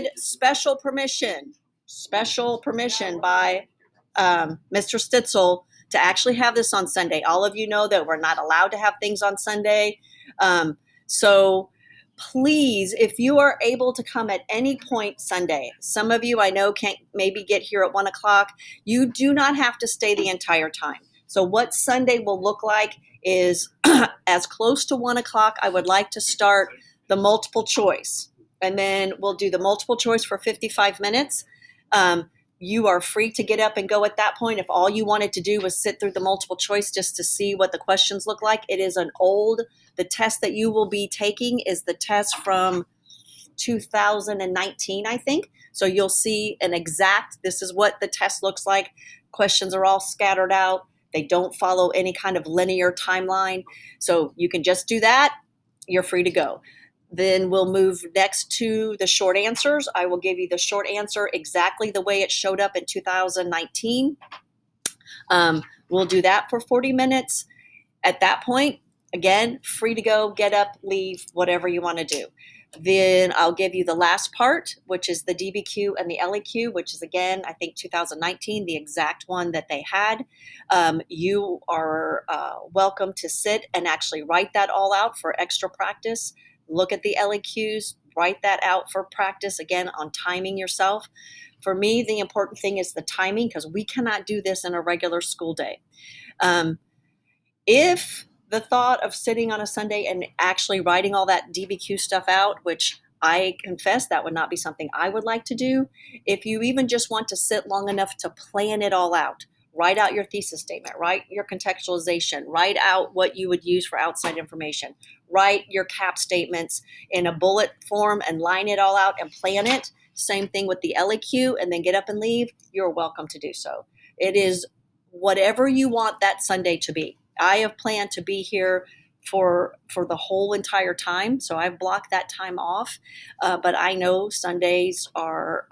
wanted special permission by Mr. Stitzel to actually have this on Sunday. All of you know that we're not allowed to have things on Sunday. So please, if you are able to come at any point Sunday, some of you I know can't maybe get here at 1 o'clock. You do not have to stay the entire time. So what Sunday will look like is as close to 1 o'clock, I would like to start the multiple choice. And then we'll do the multiple choice for 55 minutes. You are free to get up and go at that point. If all you wanted to do was sit through the multiple choice just to see what the questions look like, it is the test that you will be taking is the test from 2019, I think. So you'll see this is what the test looks like. Questions are all scattered out. They don't follow any kind of linear timeline. So you can just do that. You're free to go. Then we'll move next to the short answers. I will give you the short answer exactly the way it showed up in 2019. We'll do that for 40 minutes. At that point, again, free to go, get up, leave, whatever you want to do. Then I'll give you the last part, which is the DBQ and the LEQ, which is, again, I think 2019, the exact one that they had. You are welcome to sit and actually write that all out for extra practice. Look at the LEQs, write that out for practice, again, on timing yourself. For me, the important thing is the timing, because we cannot do this in a regular school day. If the thought of sitting on a Sunday and actually writing all that DBQ stuff out, which I confess that would not be something I would like to do, if you even just want to sit long enough to plan it all out, write out your thesis statement, write your contextualization, write out what you would use for outside information, write your cap statements in a bullet form and line it all out and plan it. Same thing with the LEQ, and then get up and leave. You're welcome to do so. It is whatever you want that Sunday to be. I have planned to be here for the whole entire time, so I've blocked that time off. But I know Sundays are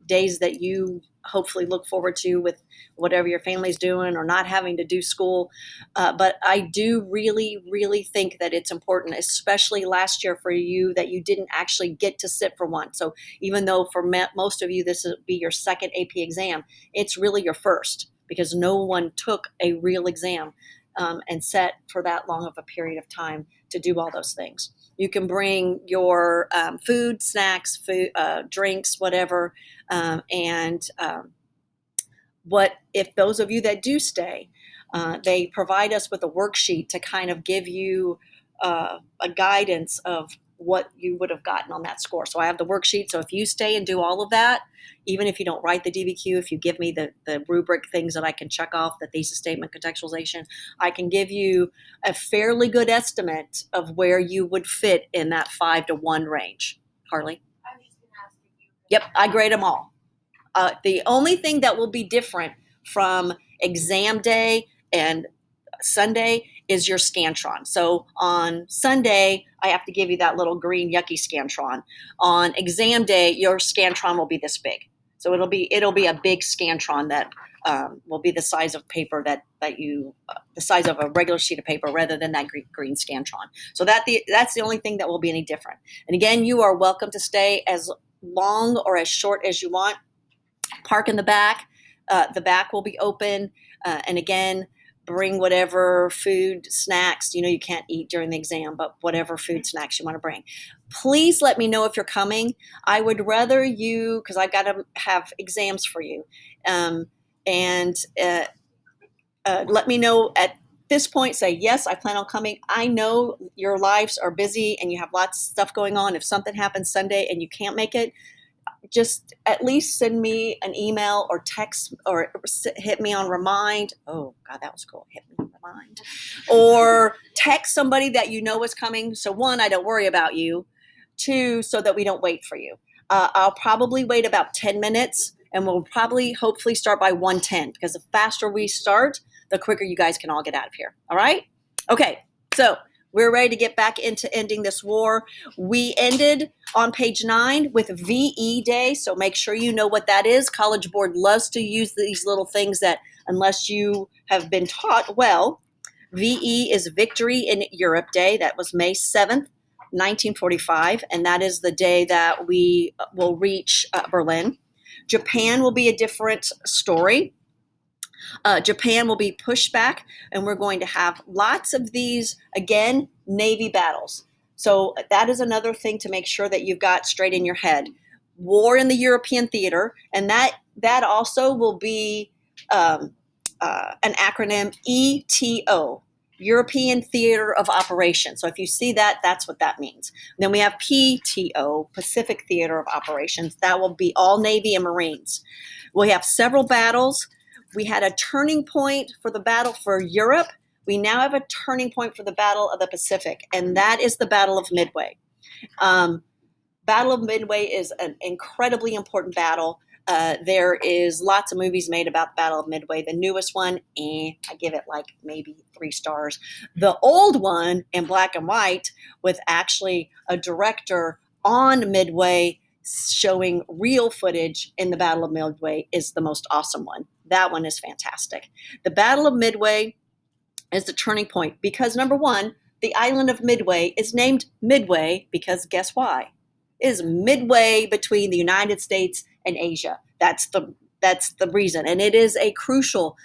days that you hopefully look forward to with whatever your family's doing or not having to do school. But I do really, really think that it's important, especially last year for you, that you didn't actually get to sit for one. So even though for most of you this will be your second AP exam, it's really your first, because no one took a real exam and sat for that long of a period of time to do all those things. You can bring your food, snacks, drinks, whatever. What if those of you that do stay, they provide us with a worksheet to kind of give you a guidance of what you would have gotten on that score. So I have the worksheet. So if you stay and do all of that, even if you don't write the DBQ, if you give me the rubric things that I can check off, the thesis statement, contextualization, I can give you a fairly good estimate of where you would fit in that 5 to 1 range. Harley? I was just going to ask if you. Yep, I grade them all. The only thing that will be different from exam day and Sunday is your Scantron. So on Sunday, I have to give you that little green yucky Scantron. On exam day, your Scantron will be this big. So it'll be a big Scantron that will be the size of paper the size of a regular sheet of paper rather than that green Scantron. So that's the only thing that will be any different. And again, you are welcome to stay as long or as short as you want. Park in the back. The back will be open. And again, bring whatever food, snacks, you can't eat during the exam, but whatever food, snacks you want to bring. Please let me know if you're coming. I would rather you, because I've got to have exams for you. Let me know at this point, say, yes, I plan on coming. I know your lives are busy and you have lots of stuff going on. If something happens Sunday and you can't make it, just at least send me an email or text or hit me on Remind. Oh, God, that was cool. Hit me on Remind. Or text somebody that you know is coming. So 1, I don't worry about you. 2, so that we don't wait for you. I'll probably wait about 10 minutes and we'll hopefully start by 1:10, because the faster we start, the quicker you guys can all get out of here. All right? Okay, so we're ready to get back into ending this war. We ended on page 9 with VE Day, so make sure you know what that is. College Board loves to use these little things that, unless you have been taught well, VE is Victory in Europe Day. That was May 7th. 1945, and that is the day that we will reach Berlin. Japan will be a different story. Japan will be pushed back, and we're going to have lots of these, again, Navy battles. So that is another thing to make sure that you've got straight in your head. War in the European theater, and that also will be an acronym ETO, European Theater of Operation. So if you see that, that's what that means. Then we have PTO, Pacific Theater of Operations. That will be all Navy and Marines. We have several battles. We had a turning point for the battle for Europe. We now have a turning point for the Battle of the Pacific, and that is the Battle of Midway. Battle of Midway is an incredibly important battle. There is lots of movies made about the Battle of Midway. The newest one, I give it like maybe 3 stars. The old one in black and white with actually a director on Midway showing real footage in the Battle of Midway is the most awesome one. That one is fantastic. The Battle of Midway is the turning point because, number one, the island of Midway is named Midway because guess why? It is midway between the United States and Asia. That's the reason. And it is a crucial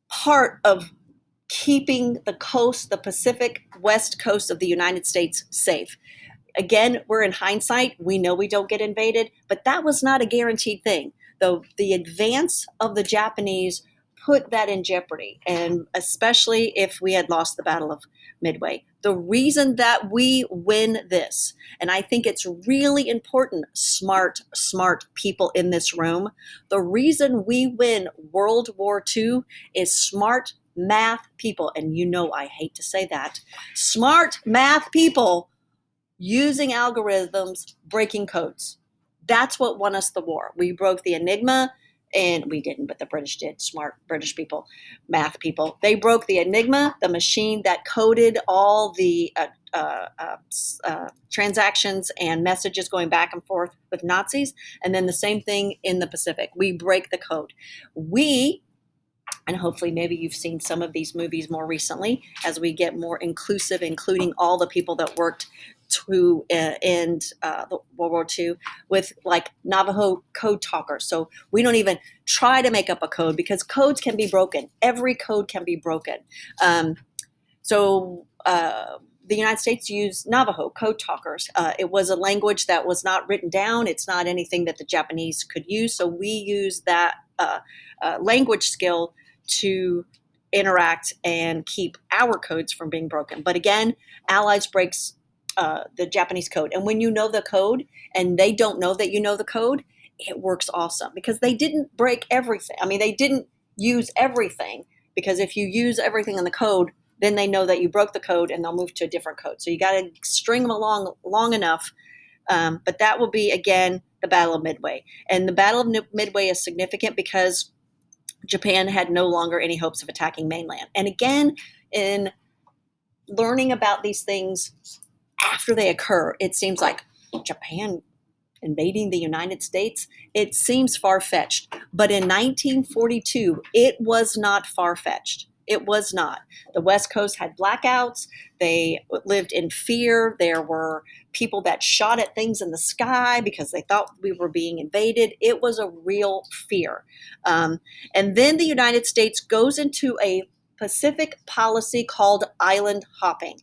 part of keeping the coast, the Pacific West coast of the United States safe. Again, we're in hindsight. We know we don't get invaded, but that was not a guaranteed thing. Though the advance of the Japanese put that in jeopardy, and especially if we had lost the Battle of Midway. The reason that we win this, and I think it's really important, smart people in this room, the reason we win World War II is smart math people, and you know I hate to say that, smart math people using algorithms, breaking codes. That's what won us the war. We broke the Enigma, and we didn't, but the British did. Smart British people, math people. They broke the Enigma, the machine that coded all the transactions and messages going back and forth with Nazis. And then the same thing in the Pacific. We break the code. And hopefully maybe you've seen some of these movies more recently as we get more inclusive, including all the people that worked to end the World War II with like Navajo code talkers. So we don't even try to make up a code because codes can be broken. Every code can be broken. The United States used Navajo code talkers. It was a language that was not written down. It's not anything that the Japanese could use. So we use that language skill to interact and keep our codes from being broken. But again, Allies breaks the Japanese code. And when you know the code and they don't know that you know the code, it works awesome because they didn't break everything. I mean, they didn't use everything because if you use everything in the code, then they know that you broke the code and they'll move to a different code. So you got to string them along long enough. But that will be, again, the Battle of Midway. And the Battle of Midway is significant because Japan had no longer any hopes of attacking mainland. And again, in learning about these things after they occur, it seems like Japan invading the United States, it seems far-fetched. But in 1942, it was not far-fetched. It was not. The West Coast had blackouts. They lived in fear. There were people that shot at things in the sky because they thought we were being invaded. It was a real fear. And then the United States goes into a Pacific policy called island hopping.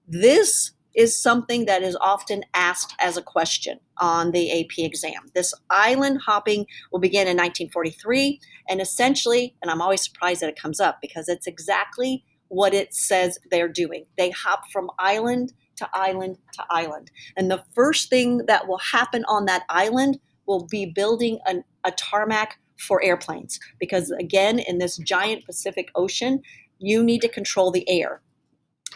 This is something that is often asked as a question on the AP exam. This island hopping will begin in 1943, and essentially, and I'm always surprised that it comes up because it's exactly what it says they're doing. They hop from island to island to island. And the first thing that will happen on that island will be building a tarmac for airplanes. Because again, in this giant Pacific Ocean, you need to control the air.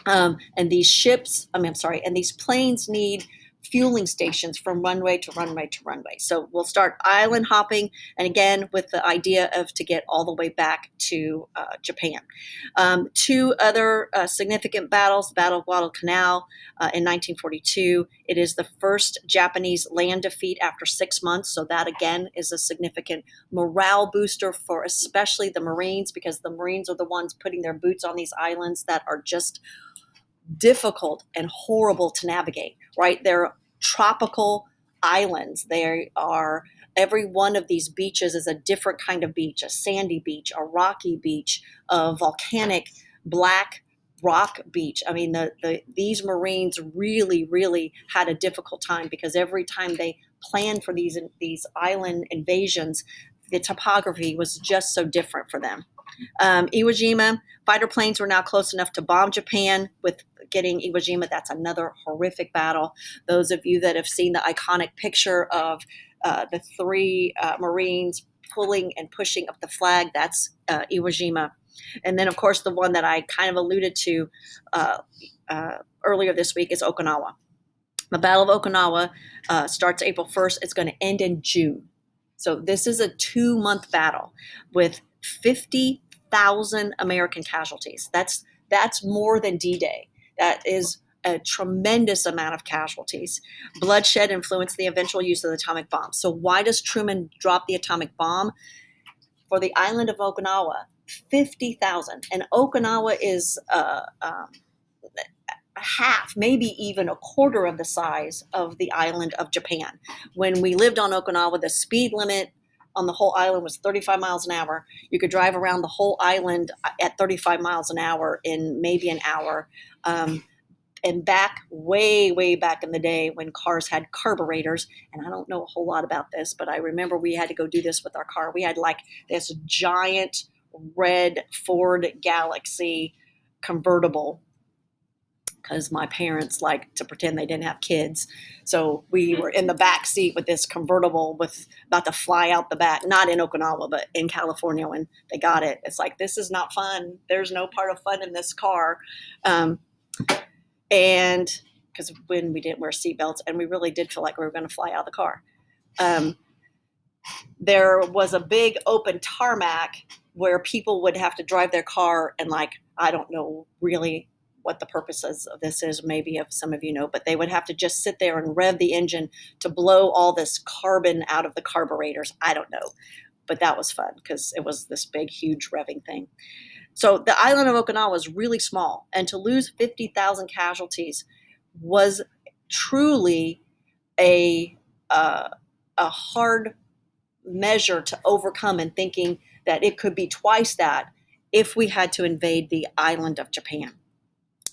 And these planes need fueling stations from runway to runway to runway. So we'll start island hopping, and again, with the idea of to get all the way back to Japan. 2 other significant battles, the Battle of Guadalcanal in 1942. It is the first Japanese land defeat after 6 months. So that, again, is a significant morale booster for especially the Marines, because the Marines are the ones putting their boots on these islands that are just difficult and horrible to navigate, right? They're tropical islands. They are, every one of these beaches is a different kind of beach, a sandy beach, a rocky beach, a volcanic black rock beach. I mean, these Marines really, really had a difficult time because every time they planned for these island invasions, the topography was just so different for them. Iwo Jima, fighter planes were now close enough to bomb Japan with getting Iwo Jima. That's another horrific battle. Those of you that have seen the iconic picture of the three Marines pulling and pushing up the flag, that's Iwo Jima. And then, of course, the one that I kind of alluded to earlier this week is Okinawa. The Battle of Okinawa starts April 1st. It's going to end in June. So this is a 2-month battle with 50,000 American casualties. That's more than D-Day. That is a tremendous amount of casualties. Bloodshed influenced the eventual use of the atomic bomb. So why does Truman drop the atomic bomb? For the island of Okinawa, 50,000. And Okinawa is half, maybe even a quarter of the size of the island of Japan. When we lived on Okinawa, the speed limit on the whole island was 35 miles an hour. You could drive around the whole island at 35 miles an hour in maybe an hour. And back, way back in the day when cars had carburetors, and I don't know a whole lot about this, but I remember we had to go do this with our car. We had like this giant red Ford Galaxy convertible because my parents like to pretend they didn't have kids. So we were in the back seat with this convertible with about to fly out the back, not in Okinawa, but in California when they got it. It's like, this is not fun. There's no part of fun in this car. And because when we didn't wear seatbelts, and we really did feel like we were going to fly out of the car. There was a big open tarmac where people would have to drive their car and like, I don't know really what the purposes of this is, maybe if some of you know, but they would have to just sit there and rev the engine to blow all this carbon out of the carburetors. I don't know, but that was fun because it was this big, huge revving thing. So the island of Okinawa is really small, and to lose 50,000 casualties was truly a hard measure to overcome, and thinking that it could be twice that if we had to invade the island of Japan.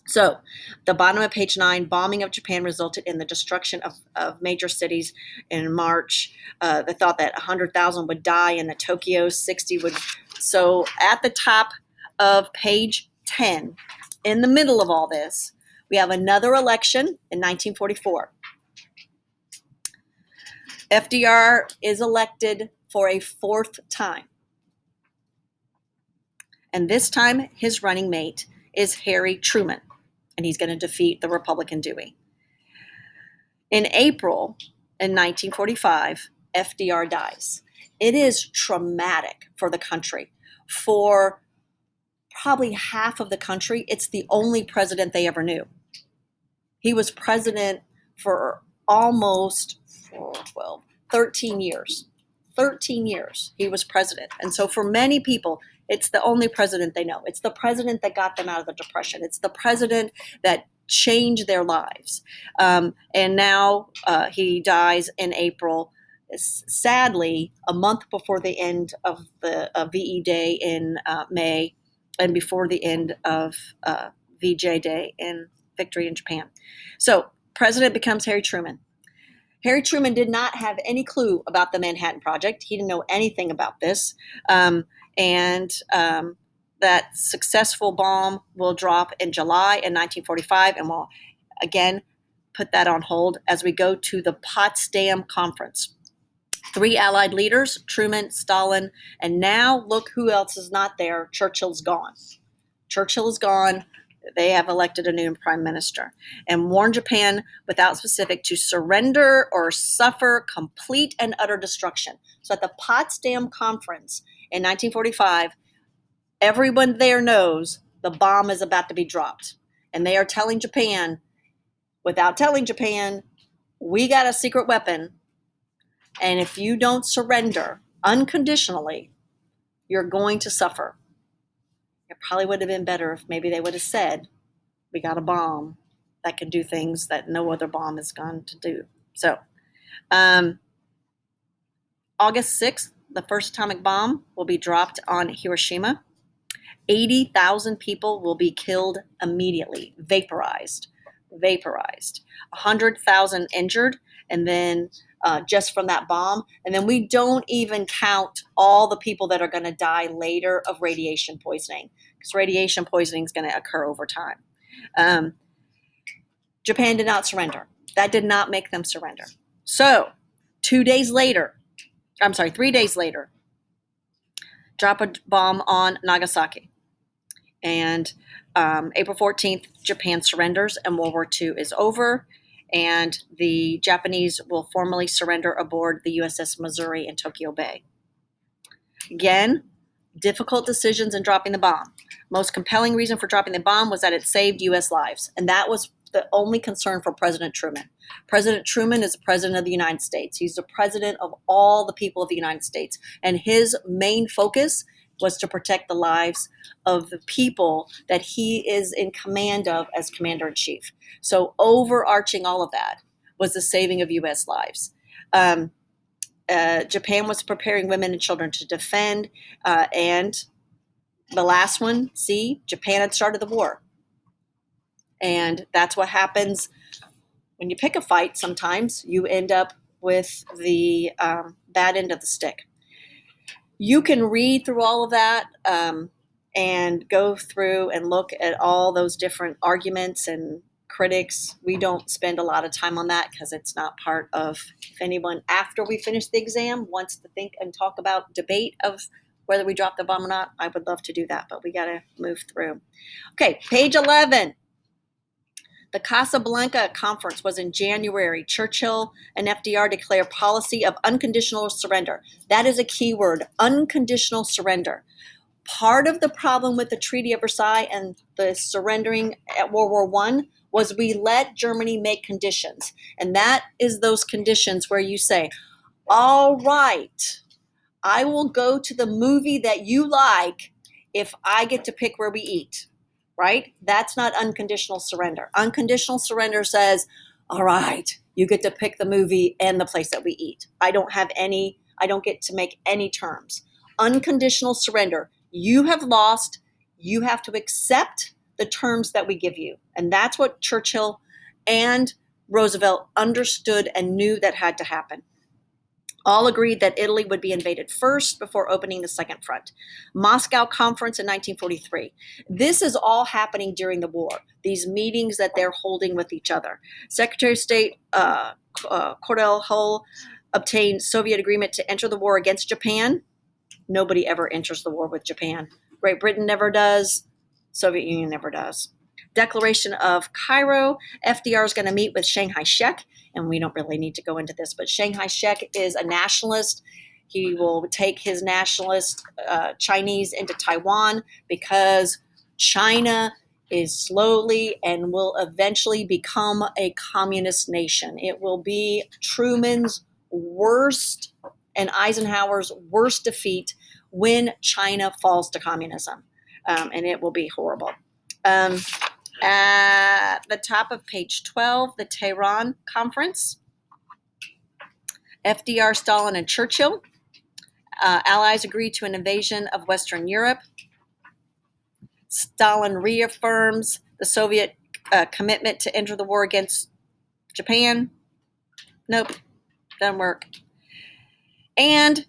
So the bottom of page 9, bombing of Japan resulted in the destruction of major cities in March. They thought that 100,000 would die in the Tokyo, 60 would. So at the top of page 10, in the middle of all this, we have another election in 1944. FDR is elected for a 4th time. And this time, his running mate is Harry Truman, and he's going to defeat the Republican Dewey. In April in 1945, FDR dies. It is traumatic for the country. For probably half of the country, it's the only president they ever knew. He was president for almost 13 years. 13 years he was president. And so for many people, it's the only president they know. It's the president that got them out of the Depression. It's the president that changed their lives. And now he dies in April, sadly, a month before the end of the VE Day in May, and before the end of VJ Day in Victory in Japan. So president becomes Harry Truman. Harry Truman did not have any clue about the Manhattan Project. He didn't know anything about this. And that successful bomb will drop in July in 1945, and we'll again put that on hold as we go to the Potsdam Conference. 3 Allied leaders, Truman, Stalin, and now look who else is not there. Churchill's gone. Churchill is gone. They have elected a new prime minister and warned Japan without specific to surrender or suffer complete and utter destruction. So at the Potsdam Conference in 1945, everyone there knows the bomb is about to be dropped. And they are telling Japan, without telling Japan, we got a secret weapon. And if you don't surrender unconditionally, you're going to suffer. It probably would have been better if maybe they would have said, We got a bomb that can do things that no other bomb is going to do. So, August 6th, the first atomic bomb will be dropped on Hiroshima. 80,000 people will be killed immediately, vaporized. 100,000 injured, and then just from that bomb. And then we don't even count all the people that are going to die later of radiation poisoning, because radiation poisoning is going to occur over time. Japan did not surrender. That did not make them surrender. So 3 days later, drop a bomb on Nagasaki. And April 14th, Japan surrenders and World War II is over. And the Japanese will formally surrender aboard the USS Missouri in Tokyo Bay. Again, difficult decisions in dropping the bomb. Most compelling reason for dropping the bomb was that it saved U.S. lives. And that was the only concern for President Truman. President Truman is the president of the United States. He's the president of all the people of the United States. And his main focus was to protect the lives of the people that he is in command of as commander-in-chief. So overarching all of that was the saving of U.S. lives. Japan was preparing women and children to defend. And the last one, Japan had started the war. And that's what happens when you pick a fight. Sometimes you end up with the bad end of the stick. You can read through all of that and go through and look at all those different arguments and critics. We don't spend a lot of time on that because it's not part of, if anyone after we finish the exam wants to think and talk about debate of whether we dropped the bomb or not, I would love to do that, but we got to move through. Okay, page 11. The Casablanca Conference was in January. Churchill and FDR declare policy of unconditional surrender. That is a key word, unconditional surrender. Part of the problem with the Treaty of Versailles and the surrendering at World War I was we let Germany make conditions. And that is those conditions where you say, all right, I will go to the movie that you like if I get to pick where we eat. Right? That's not unconditional surrender. Unconditional surrender says, all right, you get to pick the movie and the place that we eat. I don't get to make any terms. Unconditional surrender. You have lost. You have to accept the terms that we give you. And that's what Churchill and Roosevelt understood and knew that had to happen. All agreed that Italy would be invaded first before opening the second front. Moscow Conference in 1943. This is all happening during the war, these meetings that they're holding with each other. Secretary of State Cordell Hull obtained Soviet agreement to enter the war against Japan. Nobody ever enters the war with Japan. Great Britain never does. Soviet Union never does. Declaration of Cairo. FDR is going to meet with Chiang Kai-shek, and we don't really need to go into this, but Chiang Kai-shek is a nationalist. He will take his nationalist Chinese into Taiwan because China is slowly and will eventually become a communist nation. It will be Truman's worst and Eisenhower's worst defeat when China falls to communism, and it will be horrible. At the top of page 12, the Tehran Conference. FDR, Stalin, and Churchill. Allies agreed to an invasion of Western Europe. Stalin reaffirms the Soviet commitment to enter the war against Japan. Nope, doesn't work. And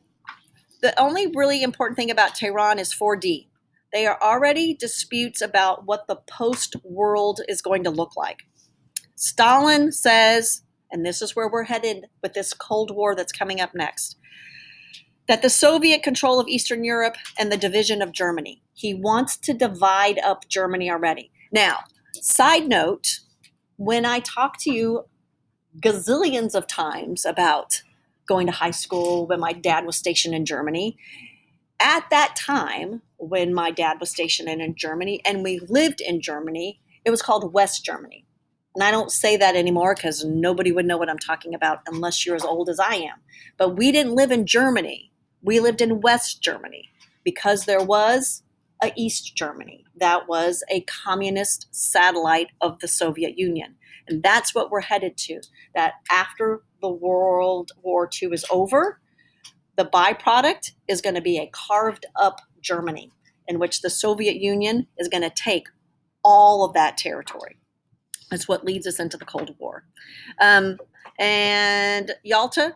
the only really important thing about Tehran is 4D. They are already disputes about what the post-world is going to look like. Stalin says, and this is where we're headed with this Cold War that's coming up next, that the Soviet control of Eastern Europe and the division of Germany. He wants to divide up Germany already. Now, side note, when I talk to you gazillions of times about going to high school when my dad was stationed in Germany, at that time, when my dad was stationed in Germany and we lived in Germany, it was called West Germany. And I don't say that anymore because nobody would know what I'm talking about unless you're as old as I am. But we didn't live in Germany. We lived in West Germany because there was East Germany that was a communist satellite of the Soviet Union. And that's what we're headed to, that after the World War II is over, the byproduct is going to be a carved up Germany in which the Soviet Union is going to take all of that territory. That's what leads us into the Cold War. And Yalta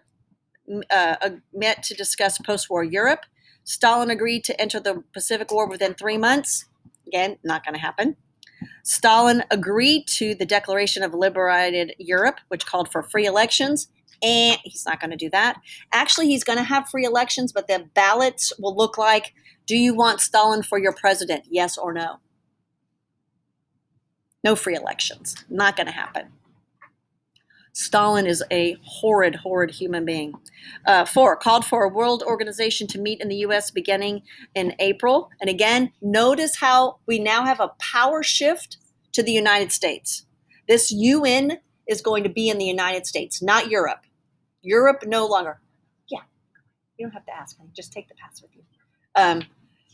met to discuss post-war Europe. Stalin agreed to enter the Pacific War within 3 months. Again, not going to happen. Stalin agreed to the Declaration of Liberated Europe, which called for free elections, and he's not going to do that. Actually, he's going to have free elections, but the ballots will look like, do you want Stalin for your president, yes or no? No free elections. Not going to happen. Stalin is a horrid, horrid human being. 4, called for a world organization to meet in the U.S. beginning in April. And again, notice how we now have a power shift to the United States. This UN is going to be in the United States, not Europe. Europe no longer. Yeah, you don't have to ask me. Just take the pass with you.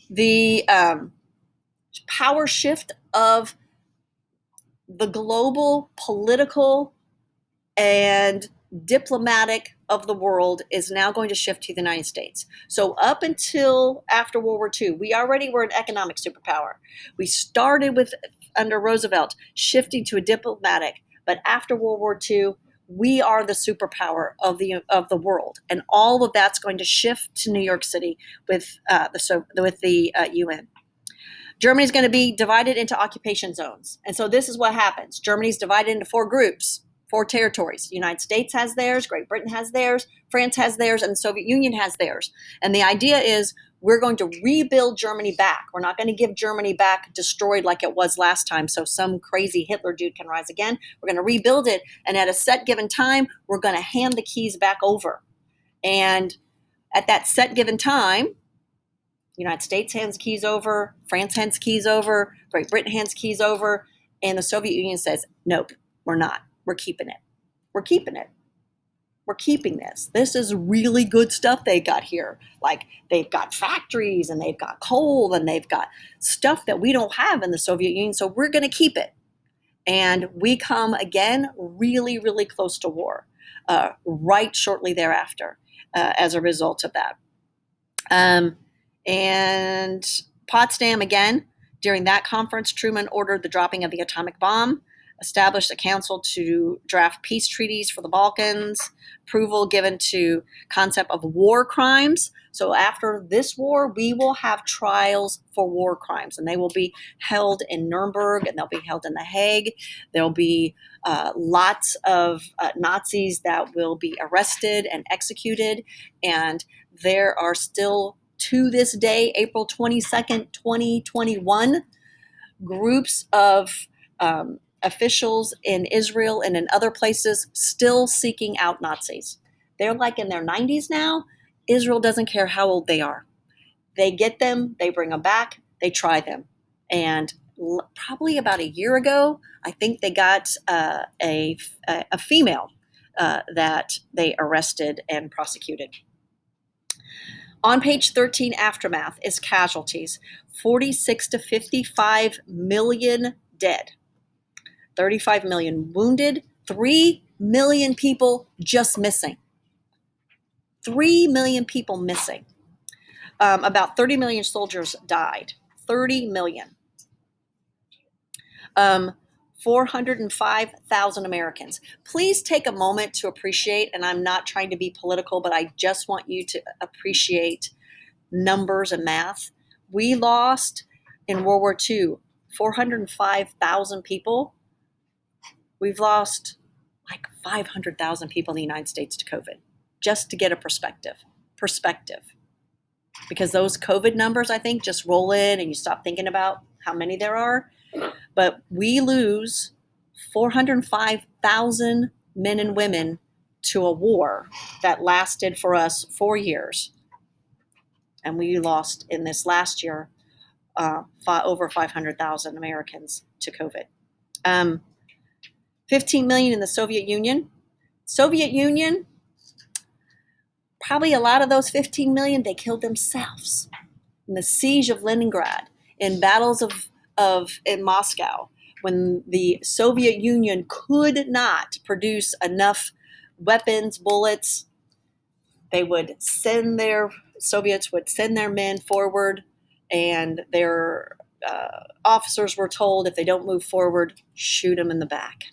The power shift of the global political and diplomatic of the world is now going to shift to the United States. So up until after World War II, we already were an economic superpower. We started with, under Roosevelt, shifting to a diplomatic, but after World War II, we are the superpower of the world, and all of that's going to shift to New York City with the UN. Germany is going to be divided into occupation zones, and so this is what happens. Germany is divided into 4 groups. 4 territories. The United States has theirs, Great Britain has theirs, France has theirs, and the Soviet Union has theirs. And the idea is we're going to rebuild Germany back. We're not going to give Germany back destroyed like it was last time so some crazy Hitler dude can rise again. We're going to rebuild it, and at a set given time, we're going to hand the keys back over. And at that set given time, the United States hands keys over, France hands keys over, Great Britain hands keys over, and the Soviet Union says, nope, we're not. We're keeping it. We're keeping it. We're keeping this. This is really good stuff they got here. Like, they've got factories and they've got coal and they've got stuff that we don't have in the Soviet Union, so we're going to keep it. And we come again really, really close to war right shortly thereafter as a result of that. And Potsdam, again, during that conference, Truman ordered the dropping of the atomic bomb, established a council to draft peace treaties for the Balkans, approval given to concept of war crimes. So after this war, we will have trials for war crimes, and they will be held in Nuremberg, and they'll be held in The Hague. There'll be lots of Nazis that will be arrested and executed, and there are still, to this day, April 22nd, 2021, groups of officials in Israel and in other places still seeking out Nazis. They're like in their 90s now. Israel doesn't care how old they are. They get them, they bring them back, they try them. And probably about a year ago, I think they got a female that they arrested and prosecuted. On page 13, aftermath is casualties. 46 to 55 million dead. 35 million wounded, 3 million people just missing. 3 million people missing. About 30 million soldiers died. 30 million. 405,000 Americans. Please take a moment to appreciate, and I'm not trying to be political, but I just want you to appreciate numbers and math. We lost in World War II 405,000 people. We've lost like 500,000 people in the United States to COVID, just to get a perspective. Because those COVID numbers, I think, just roll in and you stop thinking about how many there are. But we lose 405,000 men and women to a war that lasted for us 4 years. And we lost in this last year over 500,000 Americans to COVID. 15 million in the Soviet Union. Soviet Union, probably a lot of those 15 million, they killed themselves in the siege of Leningrad. in battles in Moscow, when the Soviet Union could not produce enough weapons, bullets, Soviets would send their men forward, and their officers were told, if they don't move forward, shoot them in the back.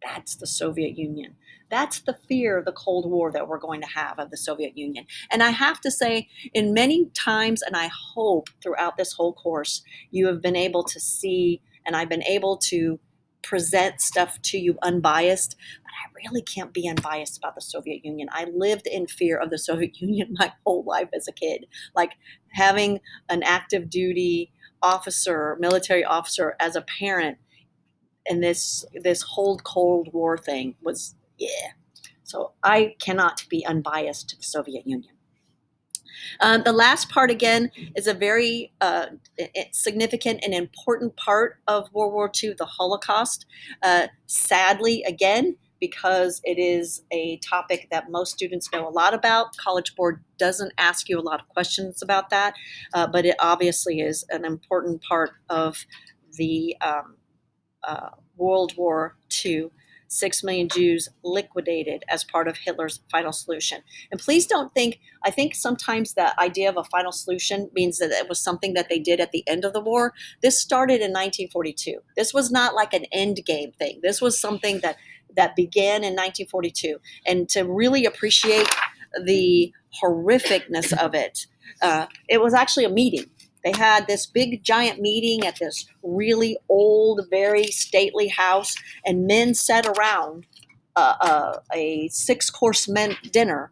That's the Soviet Union. That's the fear of the Cold War that we're going to have of the Soviet Union. And I have to say, in many times, and I hope throughout this whole course, you have been able to see, and I've been able to present stuff to you unbiased, but I really can't be unbiased about the Soviet Union. I lived in fear of the Soviet Union my whole life as a kid. Like having an active duty officer, military officer as a parent, and this whole Cold War thing was, yeah. So I cannot be unbiased to the Soviet Union. The last part, again, is a very significant and important part of World War II, the Holocaust. Sadly, again, because it is a topic that most students know a lot about, College Board doesn't ask you a lot of questions about that, but it obviously is an important part of the World War II. 6 million Jews liquidated as part of Hitler's final solution. And please don't think, I think sometimes the idea of a final solution means that it was something that they did at the end of the war. This started in 1942. This was not like an end game thing. This was something that began in 1942. And to really appreciate the horrificness of it, it was actually a meeting. They had this big giant meeting at this really old, very stately house, and men sat around a 6-course dinner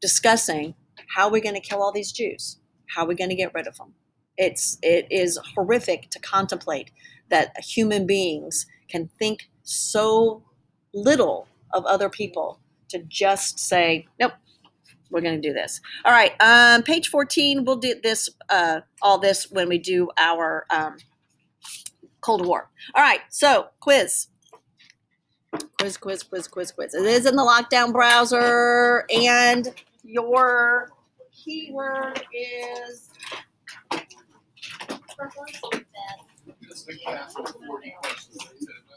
discussing how we're going to kill all these Jews, how we're going to get rid of them. It is horrific to contemplate that human beings can think so little of other people to just say, nope, we're going to do this. All right, page 14, we'll do this, all this when we do our Cold War. All right, so quiz. Quiz. It is in the lockdown browser, and your keyword is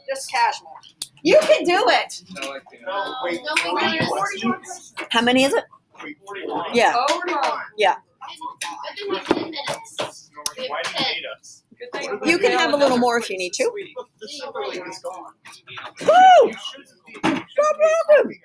just casual. You can do it. No, I can't. How many is it? 41. Yeah. Yeah. Why do you hate us? You can have a little more if you need to. Woo! Stop laughing!